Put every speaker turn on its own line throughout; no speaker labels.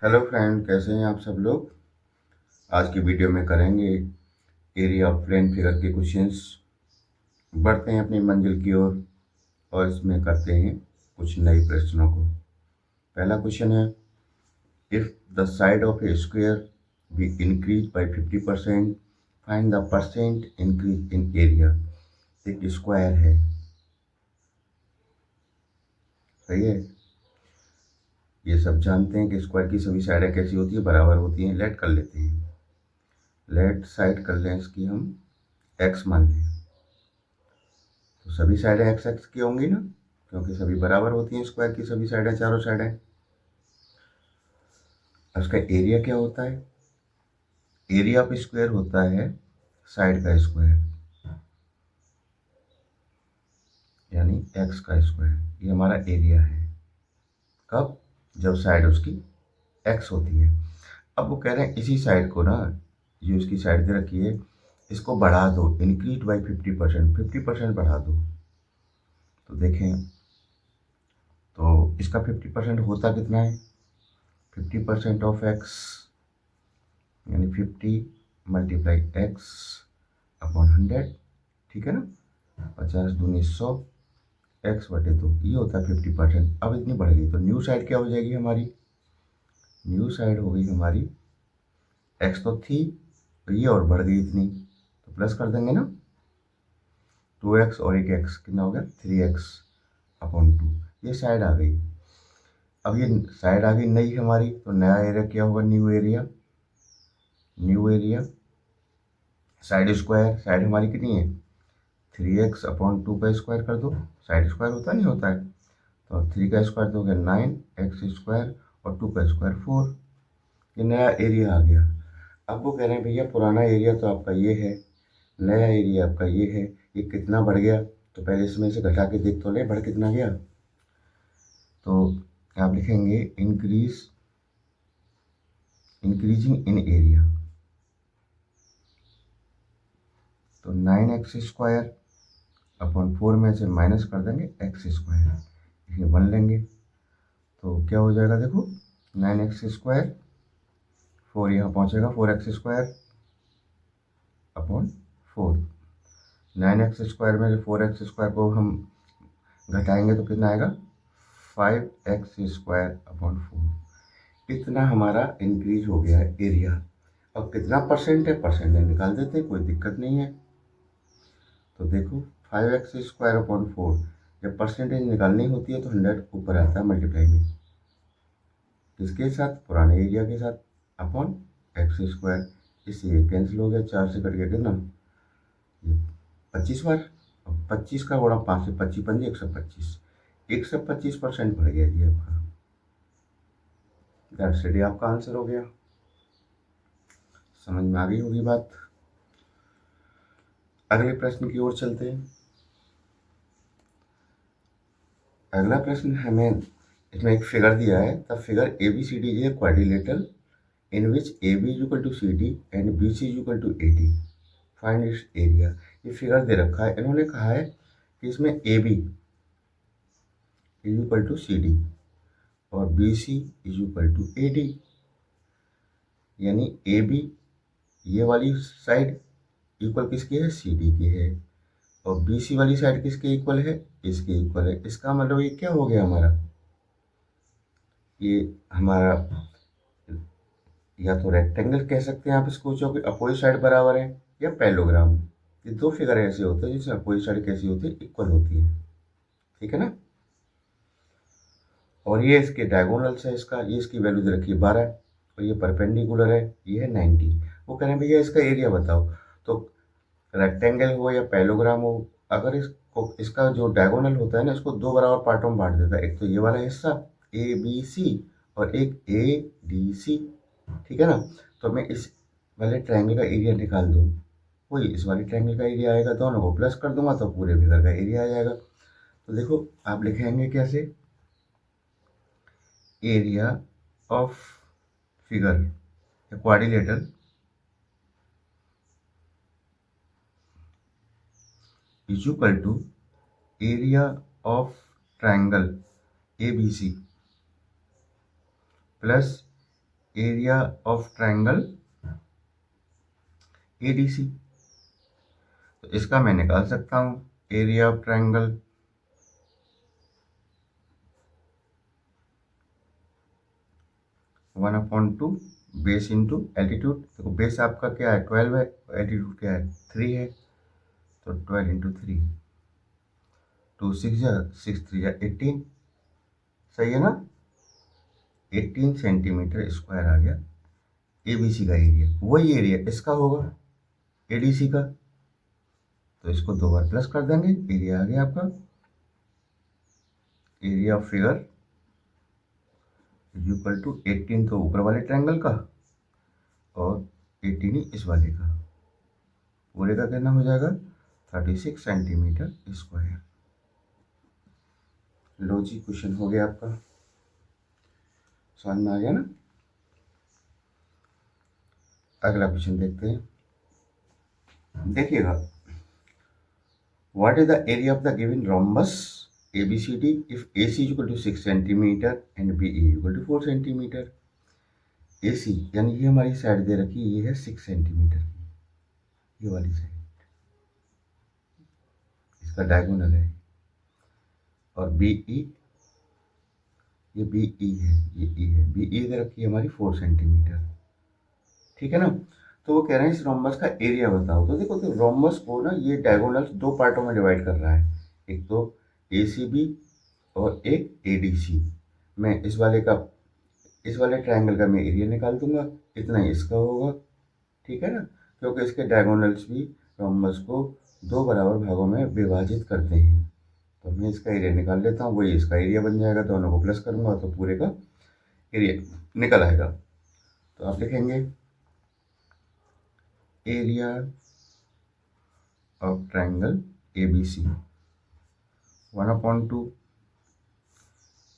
Hello friend, कैसे हैं आप सब लोग। आज की वीडियो में करेंगे एरिया ऑफ प्लेन फिगर के क्वेश्चंस। बढ़ते हैं अपनी मंजिल की ओर और इसमें करते हैं कुछ नए प्रश्नों को। पहला क्वेश्चन है, if the side of A square be increase by 50%, find the percent increase in area. एक स्क्वायर है, सही है। ये सब जानते हैं कि स्क्वायर की सभी साइडें कैसी होती है, बराबर होती हैं। लेट कर लेते हैं, लेट साइड कर लें इसकी हम एक्स मान लें। तो सभी साइडें एक्स एक्स की होंगी ना, क्योंकि सभी बराबर होती हैं स्क्वायर की सभी साइडें, चारों साइडें। उसका एरिया क्या होता है? एरिया ऑफ स्क्वायर होता है साइड का स्क्वायर, यानी एक्स का स्क्वायर। ये हमारा एरिया है। कब? जब साइड उसकी एक्स होती है। अब वो कह रहे हैं इसी साइड को ना, ये उसकी साइड दे रखी है, इसको बढ़ा दो, इंक्रीज बाई 50%, 50% बढ़ा दो। तो देखें, तो इसका 50% होता कितना है? 50% ऑफ एक्स यानी 50 मल्टीप्लाई एक्स अपॉन 100, ठीक है ना। 50 दूनी 100, एक्स बटे 2, ये होता है 50%। अब इतनी बढ़ गई तो न्यू साइड क्या हो जाएगी हमारी? न्यू साइड हो गई हमारी, एक्स तो थी तो ये और बढ़ गई इतनी, तो प्लस कर देंगे ना। 2x और एक एक्स कितना हो गया? 3x upon 2। ये साइड आ गई। अब ये साइड आ गई नई हमारी, तो नया एरिया क्या होगा? New area. New area side square, side हमारी कितनी है? 3x अपॉन 2 का स्क्वायर कर दो। साइड स्क्वायर होता नहीं होता है, तो 3 का स्क्वायर दोगे 9x स्क्वायर और 2 का स्क्वायर 4। ये नया एरिया आ गया। अब वो कह रहे हैं भैया पुराना एरिया तो आपका ये है, नया एरिया आपका ये है, ये कितना बढ़ गया? तो पहले इसमें से घटा के देख तो ले, बढ़ कितना गया। तो आप लिखेंगे इंक्रीजिंग इन एरिया। तो 9x स्क्वायर अपॉन 4 में से माइनस कर देंगे एक्स स्क्वायर, इसमें 1 लेंगे तो क्या हो जाएगा? देखो, 9x स्क्वायर, 4 यहाँ पहुँचेगा, 4x square upon 4। 9x square में से 4x स्क्वायर को हम घटाएंगे तो कितना आएगा? 5x square upon 4। इतना हमारा इंक्रीज हो गया है एरिया। अब कितना परसेंट है? परसेंट निकाल देते हैं, कोई दिक्कत नहीं है। तो देखो, 5x स्क्वायर अपॉन 4, जब परसेंटेज निकालनी होती है तो 100 ऊपर आता है मल्टीप्लाई में, किसके साथ? पुराने एरिया के साथ, अपॉन एक्स स्क्वायर। इससे ये कैंसिल हो गया, 4 से कट गया कितना? 25 बार। अब 25 का गुणा 5 से, 25 पंजे 125, 125% बढ़ गया जी आपका। दैट्स इट, आपका आंसर हो गया। समझ में आ गई होगी बात। अगले प्रश्न की ओर चलते हैं। अगला प्रश्न हमें, इसमें एक फिगर दिया है, the figure A B C D is a quadrilateral in which A B is equal to C D and B C is equal to A D, find its area. ये फिगर दे रखा है, इन्होंने कहा है कि इसमें A B is equal to C D और B C is equal to A D, यानी ए बी ये वाली साइड इक्वल किसकी है? सी डी की है, और बी सी वाली साइड किसके इक्वल है? इसके इक्वल है। इसका मतलब ये क्या हो गया हमारा? ये हमारा या तो रेक्टेंगल कह सकते हैं आप इसको, जो कि अपोजिट साइड बराबर है, या पैरेललोग्राम। ये दो फिगर ऐसे होते हैं जिसमें अपोजिट साइड कैसी होती है? इक्वल होती है, ठीक है ना। और ये इसके डायगोनल्स है, इसका ये इसकी वैल्यू दे रखी है 12 और ये परपेंडिकुलर है, ये है 90। वो कह रहे हैं भैया इसका एरिया बताओ। तो रेक्टेंगल हो या पैरेललोग्राम हो, अगर इसको इसका जो डायगोनल होता है ना, इसको दो बराबर पार्टों में बांट देता है। एक तो ये वाला हिस्सा ए बी सी और एक ए डी सी, ठीक है ना। तो मैं इस वाले ट्रायंगल का एरिया निकाल दूँ, वही इस वाले ट्रायंगल का एरिया आएगा, दोनों को प्लस कर दूंगा तो पूरे फिगर का एरिया आ जाएगा। तो देखो आप लिखेंगे कैसे? एरिया ऑफ फिगर या quadrilateral is equal to area of triangle A B C plus area of triangle ADC. तो इसका मैं निकाल सकता हूँ area of triangle 1/2 base into altitude. देखो बेस आपका क्या है 12 है, एल्टीट्यूड क्या है 3 है, तो 12 इंटू 3, 2 6 या 6 3 या 18, सही है ना। 18 सेंटीमीटर स्क्वायर आ गया एबीसी का एरिया। वही एरिया इसका होगा एडीसी का, तो इसको 2 बार प्लस कर देंगे, एरिया आ गया आपका। Area of figure is equal to 18 तो ऊपर वाले ट्रायंगल का और 18 इस वाले का, पूरे का कितना हो जाएगा 36 सेंटीमीटर स्क्वायर। लो जी, क्वेश्चन हो गया आपका, समझ में आ गया ना। अगला क्वेश्चन देखते हैं, देखिएगा। What is the area of the given rhombus ABCD if AC is equal to 6 centimetre and BE equal to 4 centimetre. AC यानी ये हमारी साइड दे रखी है, ये है 6 सेंटीमीटर की, ये वाली साइड, इसका डायगोनल है। और BE, ये BE है, ये E है, BE दे रखी है हमारी 4 सेंटीमीटर, ठीक है ना। तो वो कह रहे हैं इस रोम्बस का एरिया बताओ। तो देखो, तो रोम्बस को ना ये डायगोनल दो पार्टों में डिवाइड कर रहा है, एक तो ACB और एक ADC। मैं इस वाले ट्रायंगल का मैं एरिया निकाल दूंगा, इतना ही इसका होगा, ठीक है ना, क्योंकि इसके डायगोनल्स भी रोम्बस को दो बराबर भागों में विभाजित करते हैं। तो मैं इसका एरिया निकाल लेता हूँ, वही इसका एरिया बन जाएगा, दोनों को प्लस करूंगा तो पूरे का एरिया निकल आएगा। तो आप लिखेंगे area of triangle ABC 1/2,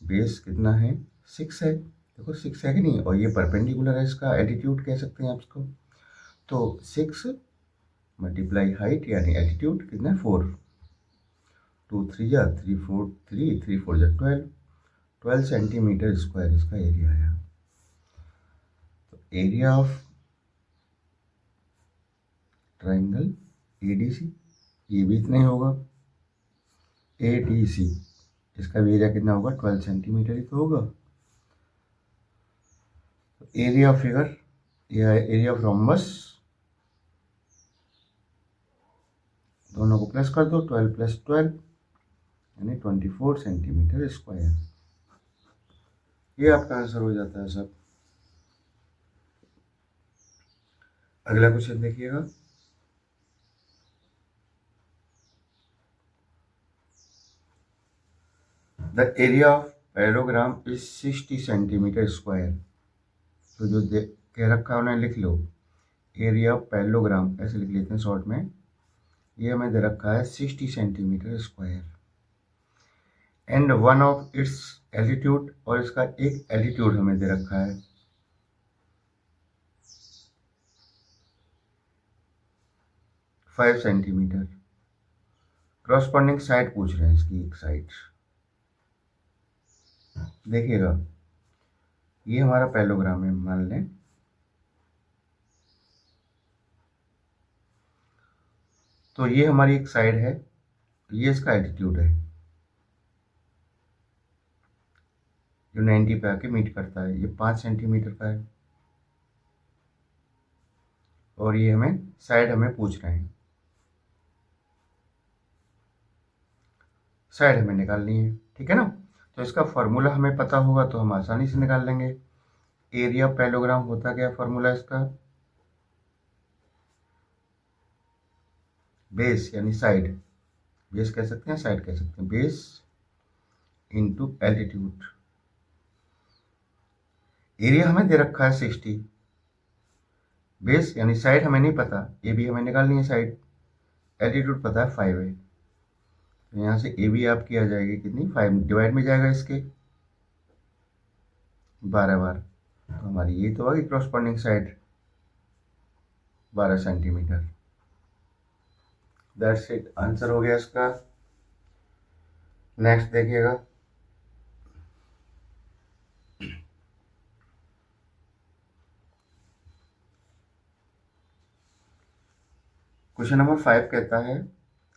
base कितना है 6 है, देखो 6 है कि नहीं, और ये परपेंडिकुलर है, इसका एल्टीट्यूड कह सकते हैं आप इसको। तो 6 मल्टीप्लाई हाइट यानी एल्टीट्यूड कितना है 4, 2 3 जा 3 4 3 3 4 जा 12 सेंटीमीटर स्क्वायर इसका एरिया आया। तो एरिया ऑफ ट्रायंगल ADC, ये भी इतना ही होगा। ADC इसका भी एरिया कितना होगा 12 सेंटीमीटर ही तो होगा। एरिया ऑफ फिगर, यह है एरिया ऑफ रोम्बस, दोनों को प्लस कर दो, 12 + 12 यानी 24 सेंटीमीटर स्क्वायर। ये आपका आंसर हो जाता है सब। अगला क्वेश्चन देखिएगा। The area of parallelogram is 60 centimetre square. तो जो कह रखा है उन्हें लिख लो, एरिया ऑफ पैरेललोग्राम ऐसे लिख लेते हैं शॉर्ट में, ये हमें दे रखा है 60 centimetre square and one of its altitude, और इसका एक एल्टीट्यूड हमें दे रखा है 5 सेंटीमीटर। क्रॉसपॉन्डिंग साइड पूछ रहे हैं इसकी एक साइड। देखिएगा, ये हमारा पैरेललोग्राम है मान लें, तो ये हमारी एक साइड है, ये इसका एल्टीट्यूड है जो 90 पे आके मीट करता है, ये 5 सेंटीमीटर का है, और ये साइड हमें पूछ रहे हैं, साइड हमें निकालनी है, ठीक है ना। तो इसका फॉर्मूला हमें पता होगा तो हम आसानी से निकाल लेंगे। एरिया पैरेललोग्राम होता क्या फॉर्मूला इसका, बेस यानी साइड, बेस कह सकते हैं साइड कह सकते हैं, बेस इंटू एल्टीट्यूड। एरिया हमें दे रखा है 60, बेस यानी साइड हमें नहीं पता, ये भी हमें निकालनी है साइड, एल्टीट्यूड पता है 5 है, तो यहाँ से ए बी आपकी आ जाएगी कितनी 5 डिवाइड में जाएगा इसके 12 बार, तो हमारी ये तो होगी corresponding side 12 centimetre. That's it, answer हो गया इसका। नेक्स्ट देखिएगा। क्वेश्चन नंबर 5 कहता है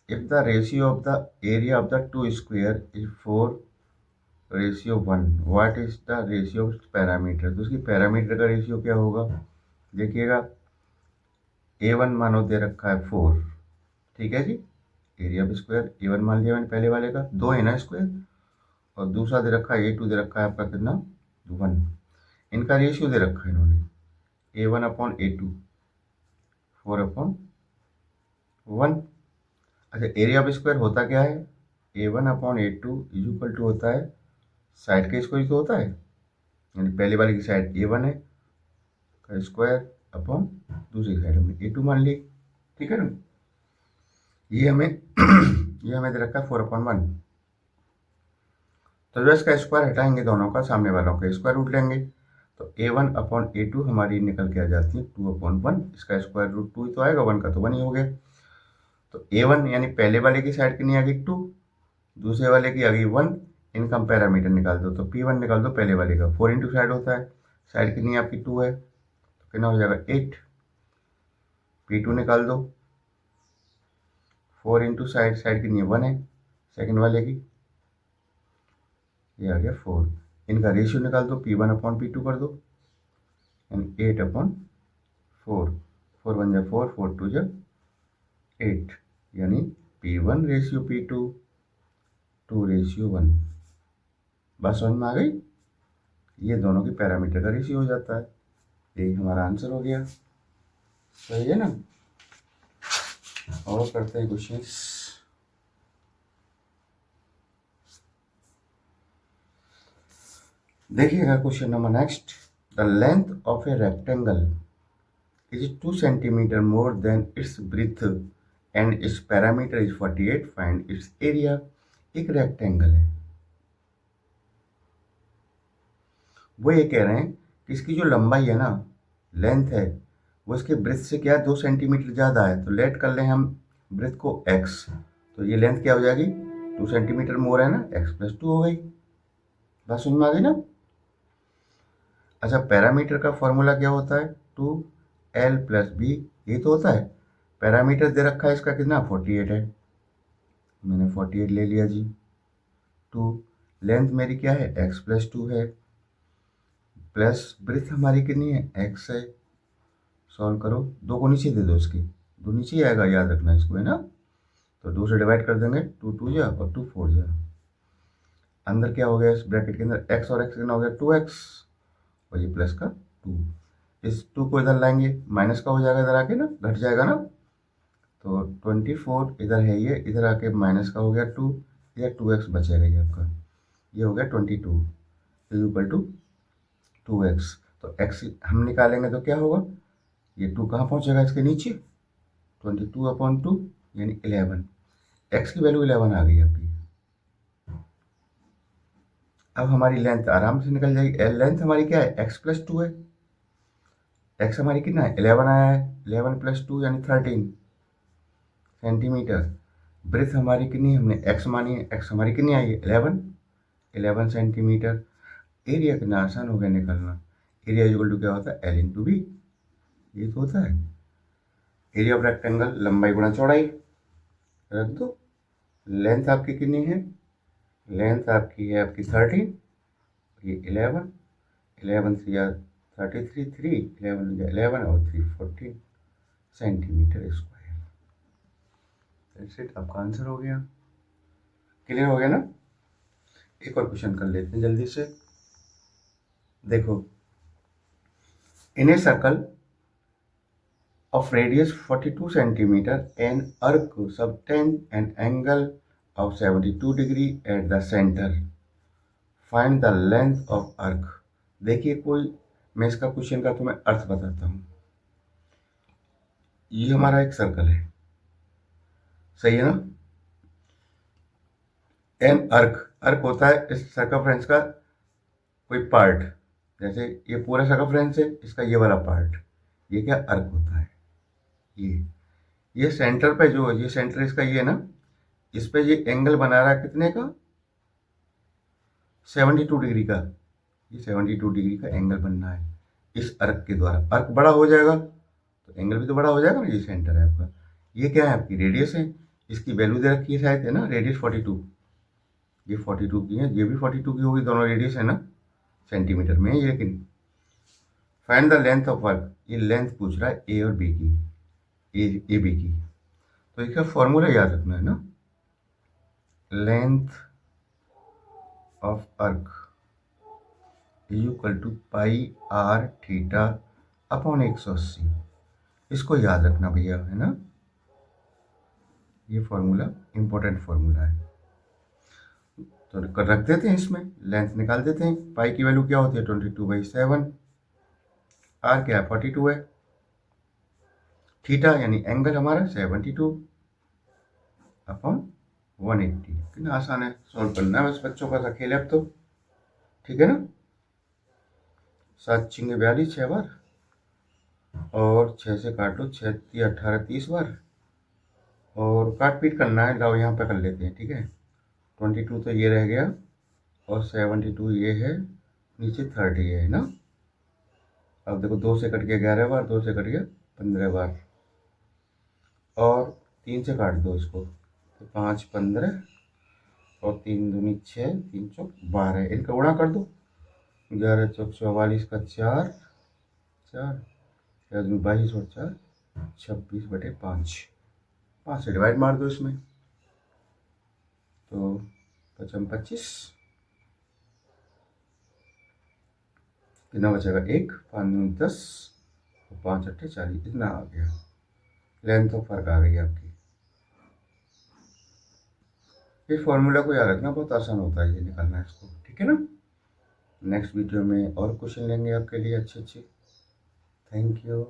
if the ratio of the area of the two square is 4:1, what is the ratio of parameter. तो उसकी पैरामीटर का रेशियो क्या होगा। देखिएगा A1 मानो दे रखा है 4, ठीक है जी। एरिया ऑफ स्क्वायर A1 मान लिया मैंने पहले वाले का, 2 है ना स्क्वायर, और दूसरा दे रखा है A2 दे रखा है आपका कितना 1। इनका रेशियो दे रखा है इन्होंने A1/A2 4/1। अच्छा एरिया ऑफ स्क्वायर होता क्या है, A1/A2 इज इक्वल टू होता है साइड का स्क्वायर तो होता है, यानी पहले वाले की साइड A1 है का स्क्वायर अपॉन दूसरी साइड हमने A2 मान ली, ठीक है ना। ये हमें ये हमें दे रखा है 4/1। तो जब इसका स्क्वायर हटाएंगे दोनों का, सामने वालों का स्क्वायर रूट लेंगे, तो A1/A2 हमारी निकल के आ जाती है 2/1। इसका स्क्वायर रूट 2 ही तो आएगा, 1 का तो 1 ही हो गया। तो A1 यानी पहले वाले की साइड कितनी आ गई 2, दूसरे वाले की आ गई 1। इनका पैरामीटर निकाल दो, तो P1 निकाल दो पहले वाले का, 4 इंटू साइड होता है, साइड कितनी आपकी 2 है, तो कितना हो जाएगा 8। P2 निकाल दो, 4 इंटू साइड, साइड कितनी है 1 है सेकंड वाले की, ये आ गया 4। इनका रेशियो निकाल दो, P1/P2 कर दो, यानी 8/4, 4 1 जा 4, 4 2 जा 8, यानी P1 रेशियो P2 2:1। बस समझ में आ गई, ये दोनों की पैरामीटर का रेशियो हो जाता है। यही हमारा आंसर हो गया, सही है ना। और करते हैं क्वेश्चन। देखिएगा question number next, the length of a rectangle is 2 centimeter more than its breadth and its parameter is 48, find its area। एक रेक्टेंगल है, वो ये कह रहे हैं कि इसकी जो लंबाई है ना, लेंथ है, वो इसके ब्रेथ से क्या 2 सेंटीमीटर ज़्यादा है। तो लेट कर लें हम ब्रेथ को x, तो ये लेंथ क्या हो जाएगी 2 सेंटीमीटर मोर है ना, x+2 हो गई। बात समझ में आ गई ना। अच्छा पैरामीटर का फॉर्मूला क्या होता है 2l+b, ये तो होता है। पैरामीटर दे रखा है इसका कितना 48 है, मैंने 48 ले लिया जी। 2 लेंथ मेरी क्या है x+2 है, प्लस ब्रेथ हमारी कितनी है x है। सॉल्व करो, 2 को नीचे दे दो, इसके 2 नीचे ही आएगा, याद रखना इसको, है ना। तो 2 से डिवाइड कर देंगे, 2 2 जा और 2 4 जा। अंदर क्या हो गया इस ब्रैकेट के अंदर, x और x कितना हो गया 2x, और ये प्लस का 2। इस 2 को इधर लाएंगे, माइनस का हो जाएगा इधर आके ना, घट जाएगा ना। तो 24 इधर है, ये इधर आके माइनस का हो गया 2, इधर 2x बचेगा, ये आपका ये हो गया 22 इज इक्वल टू 2x। तो x हम निकालेंगे तो क्या होगा, ये 2 कहाँ पहुँचेगा इसके नीचे, 22/2 यानी 11। x की वैल्यू 11 आ गई आपकी। अब हमारी लेंथ आराम से निकल जाएगी। लेंथ हमारी क्या है x+2 है, x हमारी कितना है 11 आया है, 11+2 यानी 13 सेंटीमीटर। ब्रेथ हमारी कितनी, हमने x मानी है, x हमारी कितनी आई है 11 सेंटीमीटर। एरिया कितना आसान हो गया निकालना, एरिया इक्वल टू क्या होता है L/B, ये तो होता है एरिया ऑफ रेक्टेंगल, लंबाई गुणा चौड़ाई। रख दो, लेंथ आपकी कितनी है, लेंथ आपकी है आपकी 13, ये 11, 11 3 33, 3 11 11 और 3 14 सेंटीमीटर स्क्वायर। दैट्स इट, आपका आंसर हो गया। क्लियर हो गया ना। एक और क्वेश्चन कर लेते हैं जल्दी से। देखो, इन a circle of radius 42 centimeter, an arc subtend an angle of 72 degree at the center, find the length of arc। देखिए कोई, मैं इसका क्वेश्चन का तुम्हें अर्थ बताता हूँ। ये हमारा एक सर्कल है, सही है ना। एन अर्क, अर्क होता है इस सर्कमफ्रेंस का कोई पार्ट, जैसे ये पूरा सर्कमफ्रेंस है, इसका ये वाला पार्ट, ये क्या अर्क होता है। ये सेंटर पे जो, ये सेंटर इसका ये है ना, इस पे ये एंगल बना रहा है कितने का 72 डिग्री का, ये 72 डिग्री का एंगल बनना है इस अर्क के द्वारा। अर्क बड़ा हो जाएगा तो एंगल भी तो बड़ा हो जाएगा ना, ये सेंटर है आपका। ये क्या है आपकी रेडियस है, इसकी वैल्यू दे रखी है शायद, है ना, रेडियस 42, ये 42 की है, ये भी 42 की होगी, दोनों रेडियस है ना, सेंटीमीटर में है ये। लेकिन find the length of work, ये लेंथ पूछ रहा है ए और बी की, ए बी की। तो इसका फॉर्मूला याद रखना है ना, length of arc is equal to pi r theta upon 180। इसको याद रखना भैया, है ना, ये फॉर्मूला इंपॉर्टेंट फॉर्मूला है। तो रख देते हैं, इसमें लेंथ निकाल देते हैं। पाई की वैल्यू क्या होती है 22/7, आर क्या है 42 है, थीटा यानी एंगल हमारा 72 अपॉन 180। कितना आसान है, सॉल्व करना है बस, बच्चों का सा खेल है अब तो, ठीक है ना। 7 छिंगे 42 6 बार, और 6 से काट लो, 6 3 18 30 बार, और काट पीट करना है। लाओ यहाँ पे कर लेते हैं, ठीक है। 22 तो ये रह गया, और 72 ये है, नीचे 30 है ना। अब देखो 2 से कट गया 11 बार, 2 से कट गया 15 बार, और 3 से काट दो इसको, तो 5 15, और 3 दूनी 6, 3 चौक 12, इनका गुणा कर दो, 11 चौक 44 का 4 4, 22 और 4 26/5, 5 से डिवाइड मार दो इसमें, तो 55 25, कितना बचेगा 1, 5 10, 5 8 40, इतना आ गया। लेंथ ऑफ वर्क आ गई आपकी। इस फॉर्मूला को याद रखना, बहुत आसान होता है ये निकालना इसको, ठीक है ना। नेक्स्ट वीडियो में और क्वेश्चन लेंगे आपके लिए अच्छे अच्छे। Thank you.